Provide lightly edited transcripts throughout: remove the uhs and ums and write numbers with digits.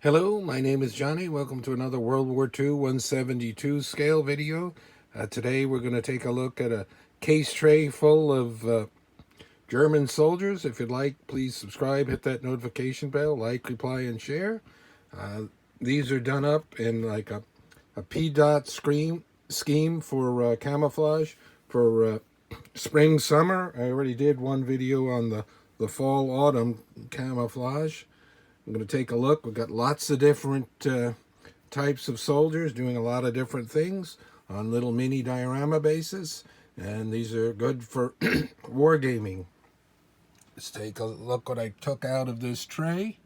Hello, my name is Johnny. Welcome to another World War II 172 scale video. Today we're going to take a look at a case tray full of German soldiers. If you'd like, please subscribe, hit that notification bell, like, reply, and share. These are done up in like a peadot scheme for camouflage for spring, summer. I already did one video on the fall, autumn camouflage. I'm going to take a look. We've got lots of different types of soldiers doing a lot of different things on little mini diorama bases, and these are good for wargaming. Let's take a look what I took out of this tray.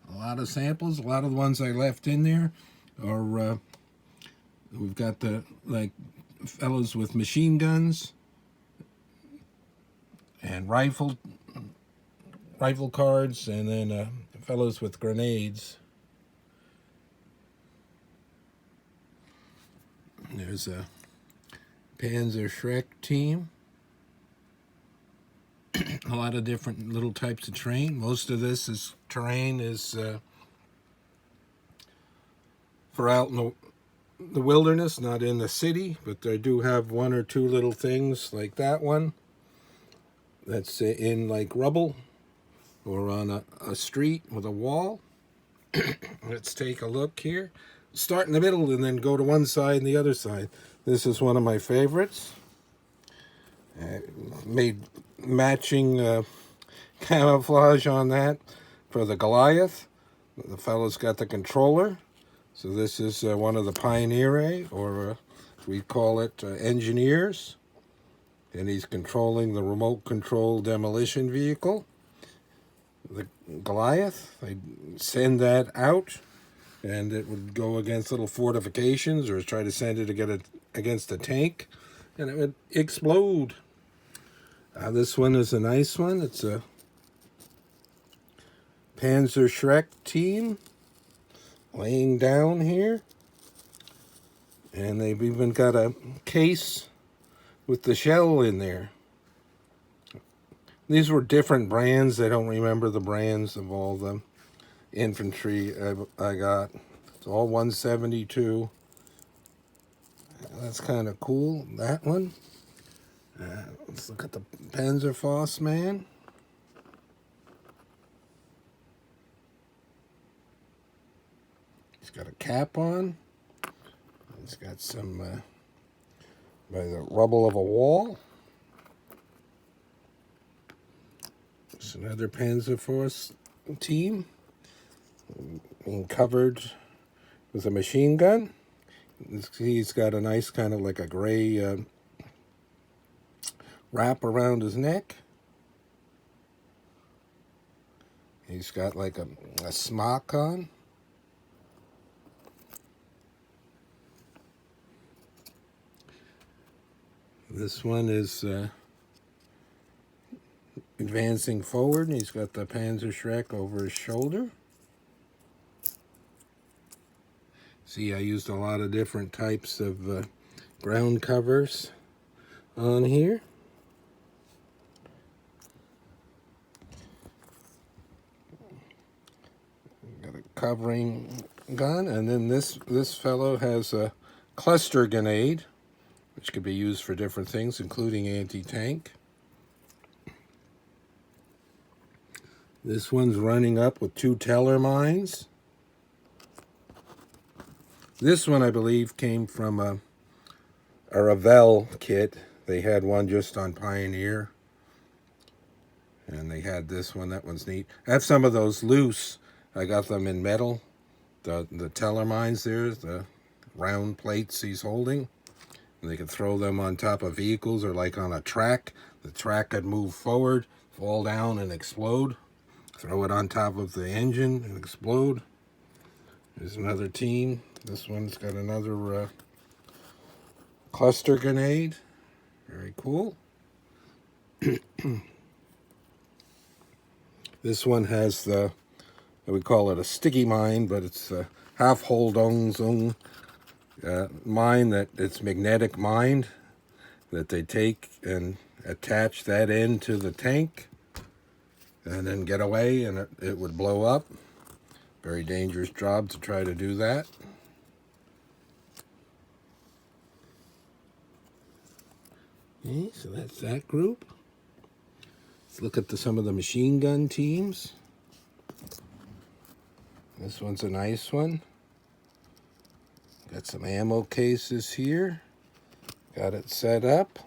A lot of samples. A lot of the ones I left in there are we've got the fellows with machine guns and rifle cards, and then fellows with grenades. There's a Panzershreck team. A lot of different little types of terrain. Most of this terrain is for out in the wilderness, not in the city, but I do have one or two little things like that one that's in like rubble or on a street with a wall. Let's take a look here. Start in the middle and then go to one side and the other side. This is one of my favorites. Made matching camouflage on that for the Goliath. The fellow's got the controller. So this is one of the Pioneer, or we call it engineers. And he's controlling the remote control demolition vehicle. The Goliath, they send that out and it would go against little fortifications or try to send it to get it against a tank and it would explode. This one is a nice one. It's a Panzershreck team laying down here, and they've even got a case with the shell in there. These were different brands. I don't remember the brands of all the infantry I got. It's all 172. That's kind of cool, that one. Let's look at the Panzerfaust man. He's got a cap on. He's got some by the rubble of a wall. It's another Panzerfaust team being covered with a machine gun. He's got a nice kind of like a gray wrap around his neck. He's got like a smock on. This one is advancing forward, and he's got the Panzershreck over his shoulder. See, I used a lot of different types of ground covers on here. Got a covering gun, and then this fellow has a cluster grenade, which could be used for different things, including anti-tank. This one's running up with 2 teller mines. This one, I believe, came from a Ravel kit. They had one just on Pioneer. And they had this one. That one's neat. I have some of those loose. I got them in metal. The teller mines there, the round plates he's holding. And they could throw them on top of vehicles or like on a track. The track could move forward, fall down, and explode. Throw it on top of the engine and explode. There's another team. This one's got another cluster grenade. Very cool. This one has we call it a sticky mine, but it's a Halfholdungsung mine that it's magnetic mined, that they take and attach that end to the tank and then get away, and it would blow up. Very dangerous job to try to do that. Okay, so that's that group. Let's look at some of the machine gun teams. This one's a nice one. Got some ammo cases here. Got it set up.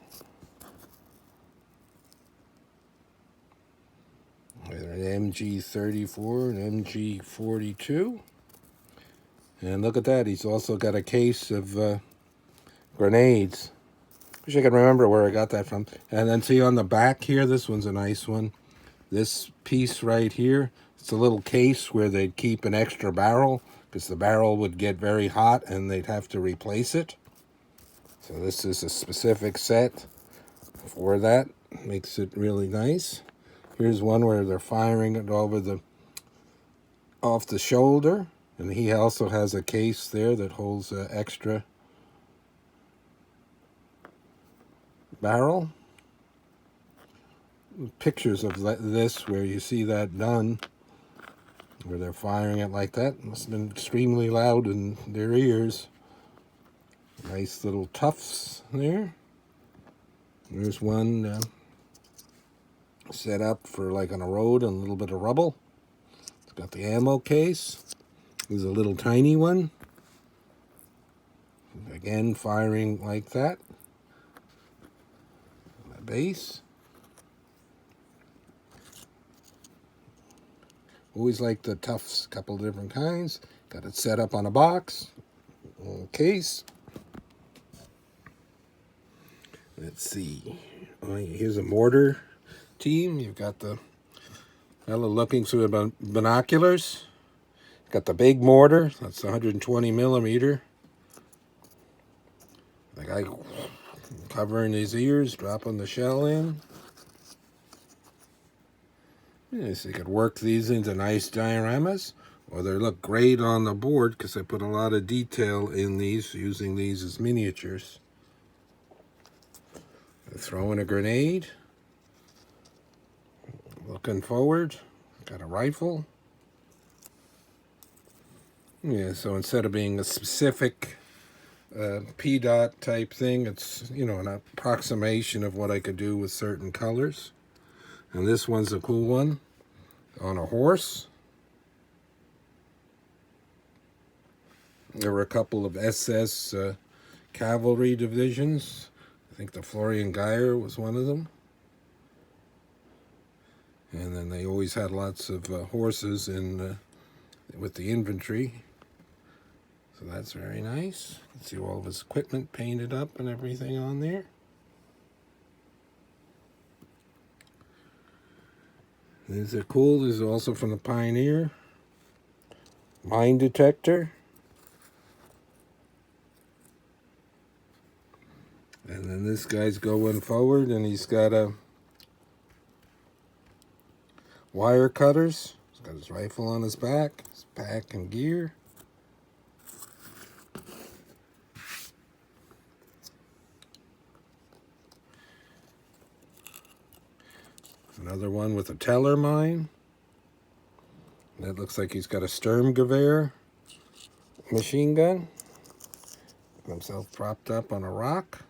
With an MG34 and MG42. And look at that, he's also got a case of grenades. Wish I could remember where I got that from. And then see on the back here, this one's a nice one. This piece right here, it's a little case where they'd keep an extra barrel because the barrel would get very hot and they'd have to replace it. So this is a specific set for that. Makes it really nice. Here's one where they're firing it off the shoulder. And he also has a case there that holds an extra barrel. Pictures of this where you see that done, where they're firing it like that. Must have been extremely loud in their ears. Nice little tufts there. There's one set up for like on a road and a little bit of rubble. It's got the ammo case. There's a little tiny one. Again, firing like that. The base. Always like the tufts, a couple different kinds. Got it set up on a box, case. Let's see. Oh, here's a mortar team. You've got the fellow looking through the binoculars. Got the big mortar. That's 120 millimeter. The guy covering his ears, dropping the shell in. Yes, you could work these into nice dioramas, or they look great on the board because I put a lot of detail in these, using these as miniatures. Throwing a grenade. Looking forward. Got a rifle. Yeah, so instead of being a specific peadot type thing, it's, you know, an approximation of what I could do with certain colors. And this one's a cool one, on a horse. There were a couple of SS cavalry divisions. I think the Florian Geyer was one of them. And then they always had lots of horses in with the infantry. So that's very nice. You can see all of his equipment painted up and everything on there. These are cool. These are also from the Pioneer. Mine detector. And then this guy's going forward and he's got a wire cutters. He's got his rifle on his back, his pack and gear. Another one with a Teller mine. That looks like he's got a Sturmgewehr machine gun. Got himself propped up on a rock.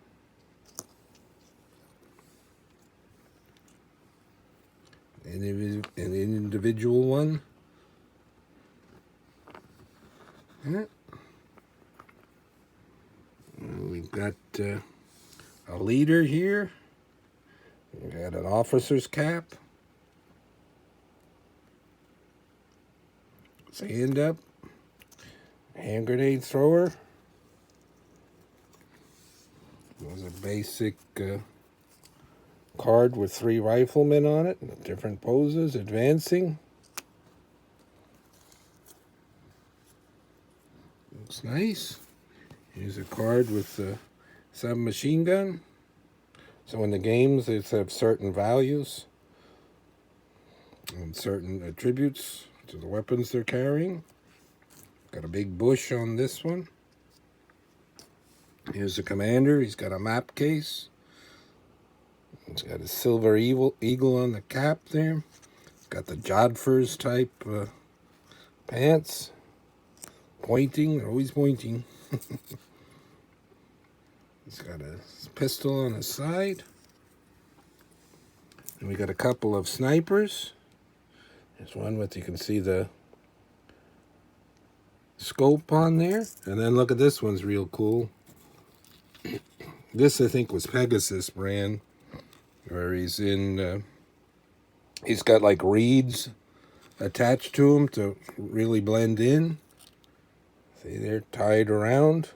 An individual one. Yeah. We've got a leader here. We got an officer's cap. Stand up. Hand grenade thrower. There's a basic card with 3 riflemen on it, different poses, advancing. Looks nice. Here's a card with the submachine gun. So in the games, they have certain values and certain attributes to the weapons they're carrying. Got a big bush on this one. Here's the commander. He's got a map case. He's got a silver eagle on the cap there. Got the Jodhpurs type Pants. Pointing, always pointing. He's got a pistol on his side. And we got a couple of snipers. There's one with, you can see the scope on there. And then look at this one's real cool. This, I think, was Pegasus brand, where he's in, he's got like reeds attached to him to really blend in. See, they're tied around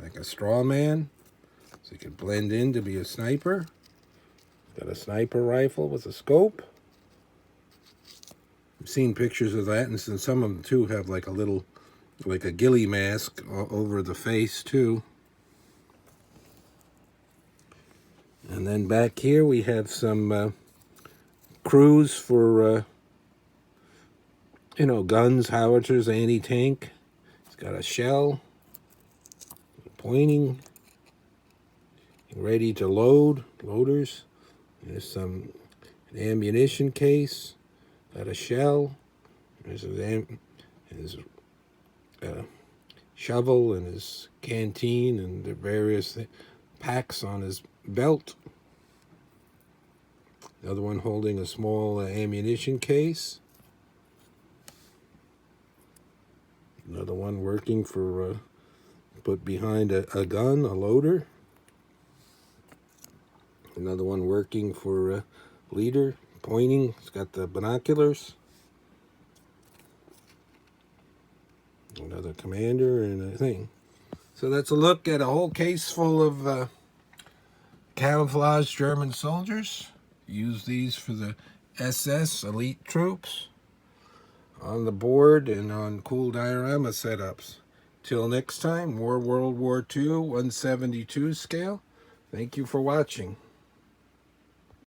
like a straw man, so he can blend in to be a sniper. Got a sniper rifle with a scope. I've seen pictures of that, and some of them too have like a little, like a ghillie mask over the face too. And then back here we have some crews for, you know, guns, howitzers, anti-tank. It's got a shell, pointing, ready to load, loaders. There's some an ammunition case, got a shell. There's his shovel and his canteen and the various packs on his belt. Another one holding a small ammunition case. Another one working for, put behind a gun, a loader. Another one working for leader, pointing. It's got the binoculars. Another commander and a thing. So that's a look at a whole case full of camouflage German soldiers. Use these for the SS elite troops on the board and on cool diorama setups. Till next time, more World War II 172 scale. Thank you for watching.